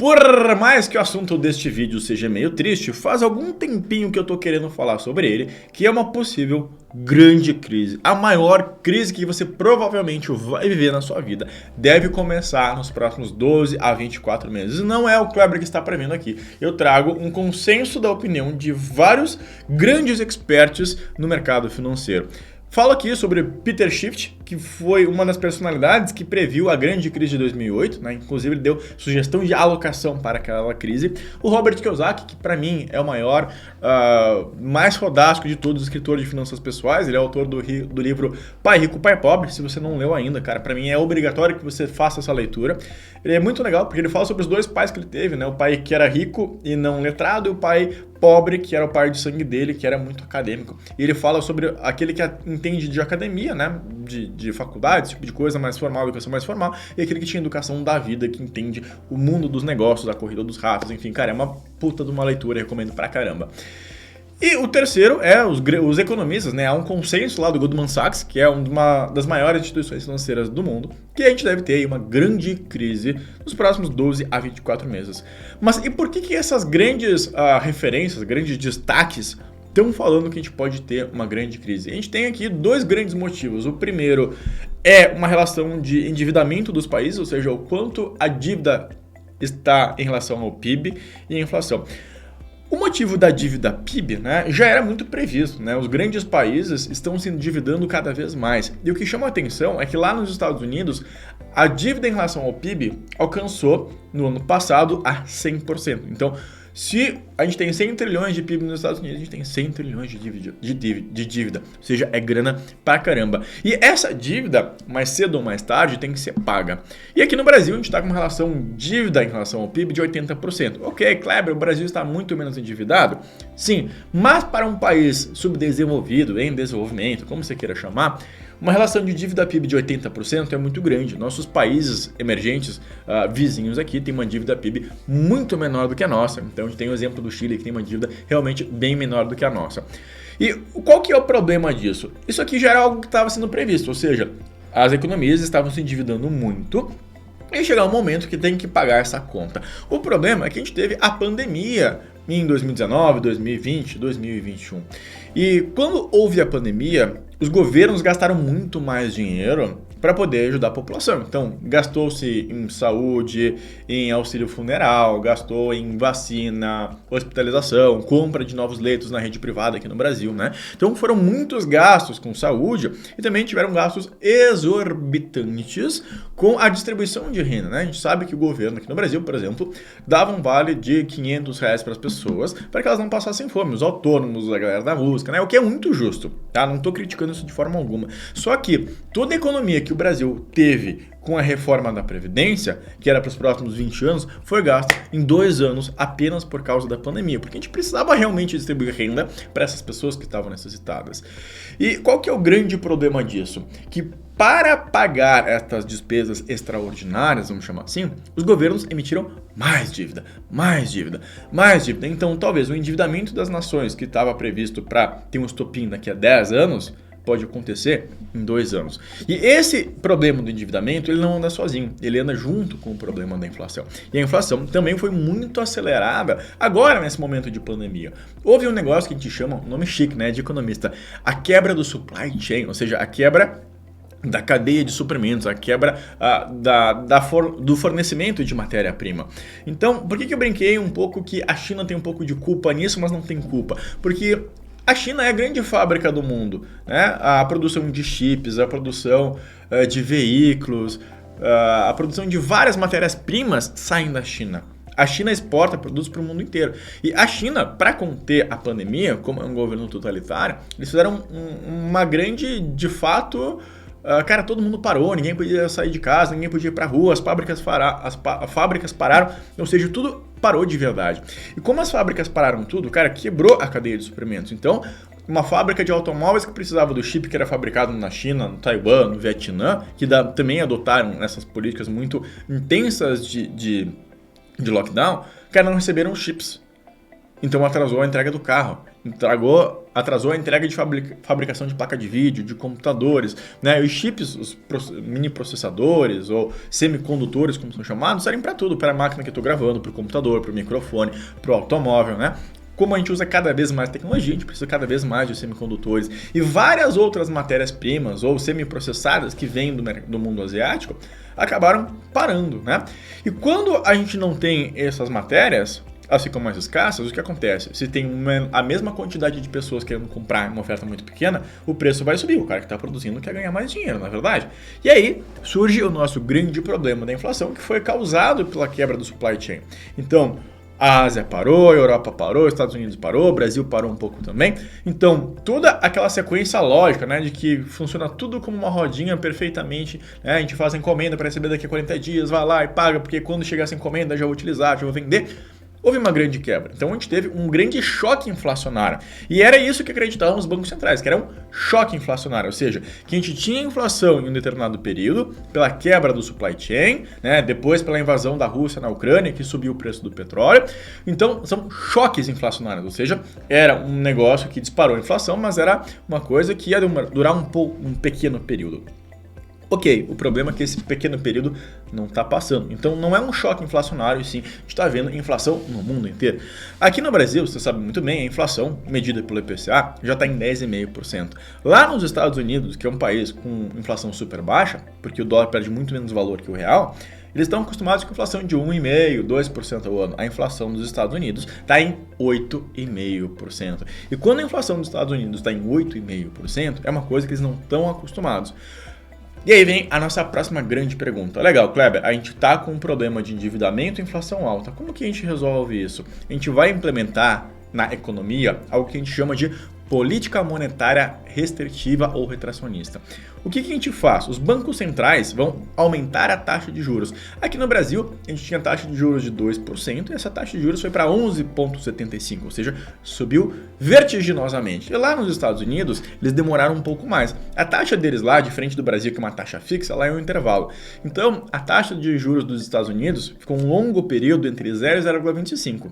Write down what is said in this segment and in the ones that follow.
Por mais que o assunto deste vídeo seja meio triste, faz algum tempinho que eu tô querendo falar sobre ele, que é uma possível grande crise. A maior crise que você provavelmente vai viver na sua vida deve começar nos próximos 12 a 24 meses. Não é o Kleber que está prevendo aqui. Eu trago um consenso da opinião de vários grandes experts no mercado financeiro. Falo aqui sobre Peter Schiff, que foi uma das personalidades que previu a grande crise de 2008, né? Inclusive ele deu sugestão de alocação para aquela crise. O Robert Kiyosaki, que para mim é o maior, mais fodástico de todos os escritores de finanças pessoais. Ele é autor do livro Pai Rico, Pai Pobre. Se você não leu ainda, cara, para mim é obrigatório que você faça essa leitura. Ele é muito legal porque ele fala sobre os dois pais que ele teve, né? O pai que era rico e não letrado e o pai pobre, que era o pai de sangue dele, que era muito acadêmico. E ele fala sobre aquele que entende de academia, né? De faculdade, esse tipo de coisa mais formal, educação mais formal, e aquele que tinha educação da vida, que entende o mundo dos negócios, a corrida dos ratos, enfim, cara, é uma puta de uma leitura, recomendo pra caramba. E o terceiro é os economistas, né? Há um consenso lá do Goldman Sachs, que é uma das maiores instituições financeiras do mundo, que a gente deve ter aí uma grande crise nos próximos 12 a 24 meses. Mas e por que essas grandes referências, grandes destaques estão falando que a gente pode ter uma grande crise? A gente tem aqui dois grandes motivos. O primeiro é uma relação de endividamento dos países, ou seja, o quanto a dívida está em relação ao PIB e a inflação. O motivo da dívida PIB, né, já era muito previsto, né? Os grandes países estão se endividando cada vez mais. E o que chama a atenção é que lá nos Estados Unidos, a dívida em relação ao PIB alcançou no ano passado a 100%. Então, se a gente tem 100 trilhões de PIB nos Estados Unidos, a gente tem 100 trilhões de dívida, ou seja, é grana pra caramba. E essa dívida, mais cedo ou mais tarde, tem que ser paga. E aqui no Brasil, a gente está com uma relação dívida em relação ao PIB de 80%. Ok, Kleber, o Brasil está muito menos endividado? Sim, mas para um país subdesenvolvido, em desenvolvimento, como você queira chamar, uma relação de dívida PIB de 80% é muito grande. Nossos países emergentes, vizinhos aqui, têm uma dívida PIB muito menor do que a nossa. Então a gente tem o exemplo do Chile, que tem uma dívida realmente bem menor do que a nossa. E qual que é o problema disso? Isso aqui já era algo que estava sendo previsto, ou seja, as economias estavam se endividando muito e chegar um momento que tem que pagar essa conta. O problema é que a gente teve a pandemia em 2019, 2020, 2021. E quando houve a pandemia, os governos gastaram muito mais dinheiro para poder ajudar a população. Então, gastou-se em saúde, em auxílio funeral, gastou em vacina, hospitalização, compra de novos leitos na rede privada aqui no Brasil, né? Então, foram muitos gastos com saúde e também tiveram gastos exorbitantes com a distribuição de renda, né? A gente sabe que o governo aqui no Brasil, por exemplo, dava um vale de R$500 para as pessoas para que elas não passassem fome, os autônomos, a galera da música, né? O que é muito justo, tá? Não estou criticando isso de forma alguma. Só que toda a economia que o Brasil teve com a reforma da Previdência, que era para os próximos 20 anos, foi gasta em 2 anos apenas por causa da pandemia, porque a gente precisava realmente distribuir renda para essas pessoas que estavam necessitadas. E qual que é o grande problema disso? Que para pagar essas despesas extraordinárias, vamos chamar assim, os governos emitiram mais dívida, mais dívida, mais dívida. Então, talvez o endividamento das nações que estava previsto para ter um estopim daqui a 10 anos, pode acontecer em 2 anos. E esse problema do endividamento, ele não anda sozinho, ele anda junto com o problema da inflação. E a inflação também foi muito acelerada agora nesse momento de pandemia. Houve um negócio que a gente chama, um nome chique, né, de economista, a quebra do supply chain, ou seja, a quebra da cadeia de suprimentos, a quebra do fornecimento de matéria-prima. Então, por que eu brinquei um pouco que a China tem um pouco de culpa nisso, mas não tem culpa? Porque a China é a grande fábrica do mundo, né? A produção de chips, a produção de veículos, a produção de várias matérias-primas saem da China. A China exporta produtos para o mundo inteiro. E a China, para conter a pandemia, como é um governo totalitário, eles fizeram uma grande, de fato, cara, todo mundo parou, ninguém podia sair de casa, ninguém podia ir para a rua, as fábricas pararam, ou seja, tudo parou de verdade. E como as fábricas pararam tudo, cara, quebrou a cadeia de suprimentos. Então, uma fábrica de automóveis que precisava do chip que era fabricado na China, no Taiwan, no Vietnã, que também adotaram essas políticas muito intensas de lockdown, cara, não receberam chips. Então atrasou a entrega do carro, atrasou a entrega de fabricação de placa de vídeo, de computadores, né? Os chips, os mini processadores ou semicondutores, como são chamados, servem para tudo, para a máquina que eu estou gravando, para o computador, para o microfone, para o automóvel, né? Como a gente usa cada vez mais tecnologia, a gente precisa cada vez mais de semicondutores e várias outras matérias-primas ou semiprocessadas que vêm do mundo asiático acabaram parando, né? E quando a gente não tem essas matérias, elas ficam mais escassas, o que acontece? Se tem a mesma quantidade de pessoas querendo comprar uma oferta muito pequena, o preço vai subir. O cara que está produzindo quer ganhar mais dinheiro, na verdade. E aí surge o nosso grande problema da inflação, que foi causado pela quebra do supply chain. Então, a Ásia parou, a Europa parou, os Estados Unidos parou, o Brasil parou um pouco também. Então, toda aquela sequência lógica, né, de que funciona tudo como uma rodinha perfeitamente, né, a gente faz a encomenda para receber daqui a 40 dias, vai lá e paga, porque quando chegar essa encomenda já vou utilizar, já vou vender. Houve uma grande quebra. Então a gente teve um grande choque inflacionário. E era isso que acreditavam os bancos centrais, que era um choque inflacionário. Ou seja, que a gente tinha inflação em um determinado período, pela quebra do supply chain, né? Depois pela invasão da Rússia na Ucrânia, que subiu o preço do petróleo. Então são choques inflacionários. Ou seja, era um negócio que disparou a inflação, mas era uma coisa que ia durar um pequeno período. Ok, o problema é que esse pequeno período não está passando. Então não é um choque inflacionário, sim, a gente está vendo inflação no mundo inteiro. Aqui no Brasil, você sabe muito bem, a inflação medida pelo IPCA já está em 10,5%. Lá nos Estados Unidos, que é um país com inflação super baixa, porque o dólar perde muito menos valor que o real, eles estão acostumados com inflação de 1,5%, 2% ao ano. A inflação dos Estados Unidos está em 8,5%. E quando a inflação dos Estados Unidos está em 8,5%, é uma coisa que eles não estão acostumados. E aí vem a nossa próxima grande pergunta. Legal, Kleber, a gente está com um problema de endividamento e inflação alta. Como que a gente resolve isso? A gente vai implementar na economia algo que a gente chama de política monetária restritiva ou retracionista. O que a gente faz? Os bancos centrais vão aumentar a taxa de juros. Aqui no Brasil, a gente tinha taxa de juros de 2% e essa taxa de juros foi para 11,75%, ou seja, subiu vertiginosamente. E lá nos Estados Unidos, eles demoraram um pouco mais. A taxa deles lá, diferente do Brasil, que é uma taxa fixa, lá é um intervalo. Então, a taxa de juros dos Estados Unidos ficou um longo período entre 0 e 0,25%.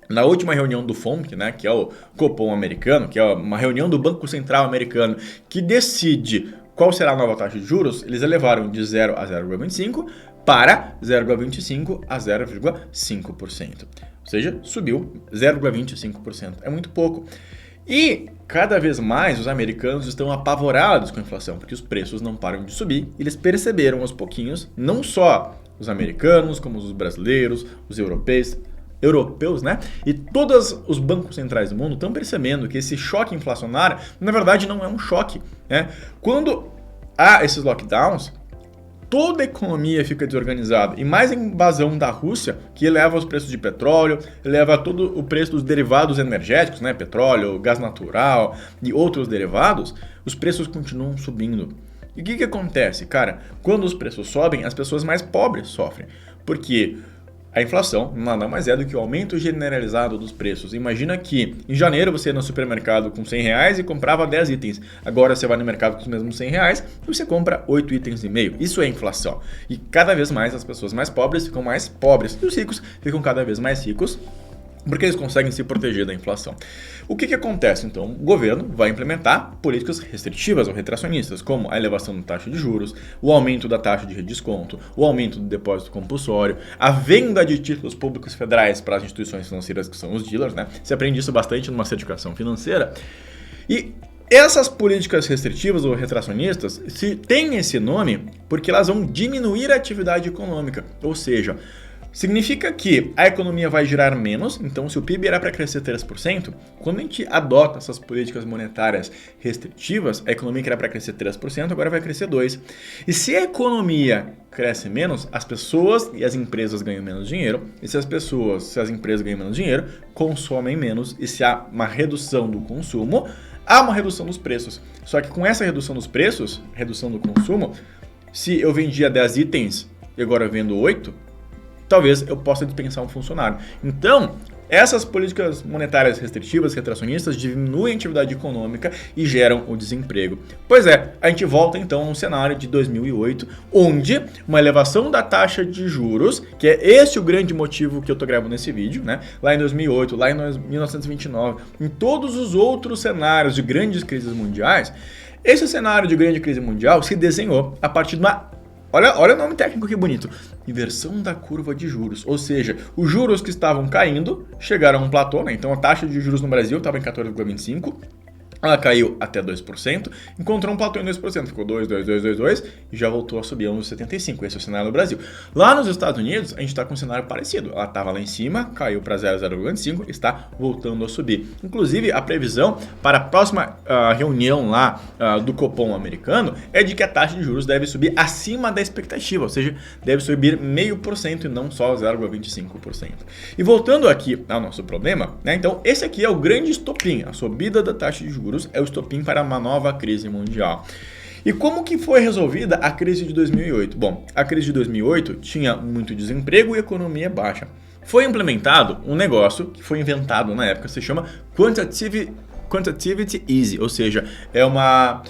Na última reunião do FOMC, né, que é o Copom americano, que é uma reunião do Banco Central americano que decide qual será a nova taxa de juros, eles elevaram de 0 a 0,25 para 0,25 a 0,5%. Ou seja, subiu 0,25%. É muito pouco. E cada vez mais os americanos estão apavorados com a inflação, porque os preços não param de subir. Eles perceberam aos pouquinhos, não só os americanos, como os brasileiros, os europeus, né? E todos os bancos centrais do mundo estão percebendo que esse choque inflacionário, na verdade, não é um choque, né? Quando há esses lockdowns, toda a economia fica desorganizada. E mais a invasão da Rússia, que eleva os preços de petróleo, eleva todo o preço dos derivados energéticos, né? Petróleo, gás natural e outros derivados, os preços continuam subindo. E o que acontece, cara? Quando os preços sobem, as pessoas mais pobres sofrem. Porque a inflação nada mais é do que o aumento generalizado dos preços. Imagina que em janeiro você ia no supermercado com R$100 e comprava 10 itens. Agora você vai no mercado com os mesmos R$100 e você compra 8 itens e meio. Isso é inflação. E cada vez mais as pessoas mais pobres ficam mais pobres e os ricos ficam cada vez mais ricos, porque eles conseguem se proteger da inflação. O que acontece, então? O governo vai implementar políticas restritivas ou retracionistas, como a elevação da taxa de juros, o aumento da taxa de redesconto, o aumento do depósito compulsório, a venda de títulos públicos federais para as instituições financeiras que são os dealers, né? Você aprende isso bastante numa certificação financeira. E essas políticas restritivas ou retracionistas têm esse nome porque elas vão diminuir a atividade econômica, ou seja, significa que a economia vai girar menos, então se o PIB era para crescer 3%, quando a gente adota essas políticas monetárias restritivas, a economia que era para crescer 3%, agora vai crescer 2%. E se a economia cresce menos, as pessoas e as empresas ganham menos dinheiro, e se as empresas ganham menos dinheiro, consomem menos, e se há uma redução do consumo, há uma redução dos preços. Só que com essa redução dos preços, redução do consumo, se eu vendia 10 itens e agora eu vendo 8, talvez eu possa dispensar um funcionário. Então, Essas políticas monetárias restritivas, retracionistas, diminuem a atividade econômica e geram o desemprego. Pois é, a gente volta então a um cenário de 2008, onde uma elevação da taxa de juros, que é esse o grande motivo que eu tô gravando nesse vídeo, né? Lá em 2008, lá em 1929, em todos os outros cenários de grandes crises mundiais, esse cenário de grande crise mundial se desenhou a partir de uma... Olha o nome técnico que bonito. Inversão da curva de juros. Ou seja, os juros que estavam caindo chegaram a um platô, né? Então a taxa de juros no Brasil estava em 14,25%. Ela caiu até 2%, encontrou um platô em 2%, ficou 2, 2, 2, 2, 2 e já voltou a subir a 1,75. Esse é o cenário no Brasil. Lá nos Estados Unidos, a gente está com um cenário parecido. Ela estava lá em cima, caiu para 0,05 e está voltando a subir. Inclusive, a previsão para a próxima reunião lá do Copom americano é de que a taxa de juros deve subir acima da expectativa, ou seja, deve subir 0,5% e não só 0,25%. E voltando aqui ao nosso problema, né, então esse aqui é o grande estopim, a subida da taxa de juros é o estopim para uma nova crise mundial. E como que foi resolvida a crise de 2008? Bom, a crise de 2008 tinha muito desemprego e economia baixa. Foi implementado um negócio que foi inventado na época, se chama Quantitative Easing, ou seja, é uma...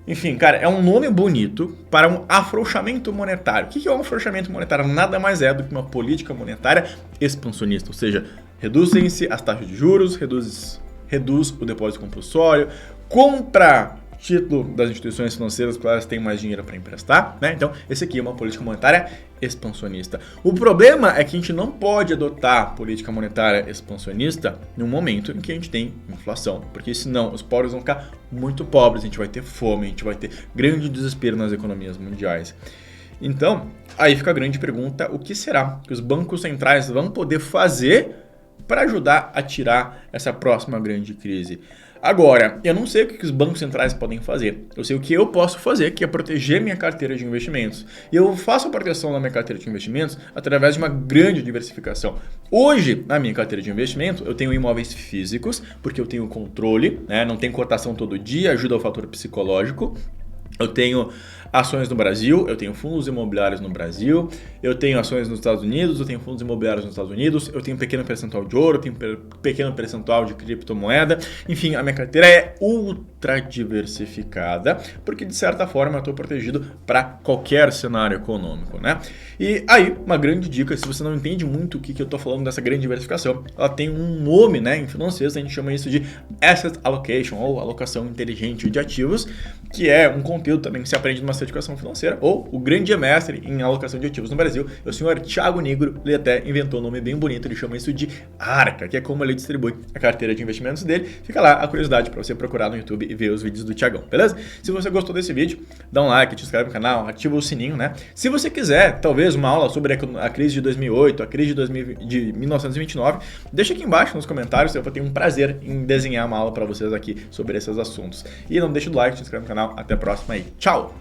Enfim, cara, é um nome bonito para um afrouxamento monetário. O que é um afrouxamento monetário? Nada mais é do que uma política monetária expansionista, ou seja, reduzem-se as taxas de juros, reduz o depósito compulsório, compra título das instituições financeiras porque elas têm mais dinheiro para emprestar, né? Então, esse aqui é uma política monetária expansionista. O problema é que a gente não pode adotar política monetária expansionista no momento em que a gente tem inflação, porque senão os pobres vão ficar muito pobres, a gente vai ter fome, a gente vai ter grande desespero nas economias mundiais. Então, aí fica a grande pergunta, o que será que os bancos centrais vão poder fazer para ajudar a tirar essa próxima grande crise? Agora, eu não sei o que os bancos centrais podem fazer. Eu sei o que eu posso fazer, que é proteger minha carteira de investimentos. E eu faço a proteção da minha carteira de investimentos através de uma grande diversificação. Hoje, na minha carteira de investimento, eu tenho imóveis físicos, porque eu tenho controle, né? Não tem cotação todo dia, ajuda o fator psicológico. Eu tenho ações no Brasil, eu tenho fundos imobiliários no Brasil, eu tenho ações nos Estados Unidos, eu tenho fundos imobiliários nos Estados Unidos, eu tenho um pequeno percentual de ouro, eu tenho um pequeno percentual de criptomoeda. Enfim, a minha carteira é ultra diversificada, porque de certa forma eu estou protegido para qualquer cenário econômico, né? E aí, uma grande dica, se você não entende muito o que eu estou falando dessa grande diversificação, ela tem um nome, né? Em financeiro a gente chama isso de Asset Allocation, ou alocação inteligente de ativos, que é um conteúdo também que se aprende numa certificação financeira, ou o grande mestre em alocação de ativos no Brasil, é o senhor Thiago Nigro. Ele até inventou um nome bem bonito, ele chama isso de ARCA, que é como ele distribui a carteira de investimentos dele. Fica lá a curiosidade para você procurar no YouTube e ver os vídeos do Thiagão, beleza? Se você gostou desse vídeo, dá um like, te inscreve no canal, ativa o sininho, né? Se você quiser, talvez, uma aula sobre a crise de 2008, a crise de 1929, deixa aqui embaixo nos comentários, eu vou ter um prazer em desenhar uma aula para vocês aqui sobre esses assuntos. E não deixa do like, te inscreve no canal, até a próxima aí. Tchau!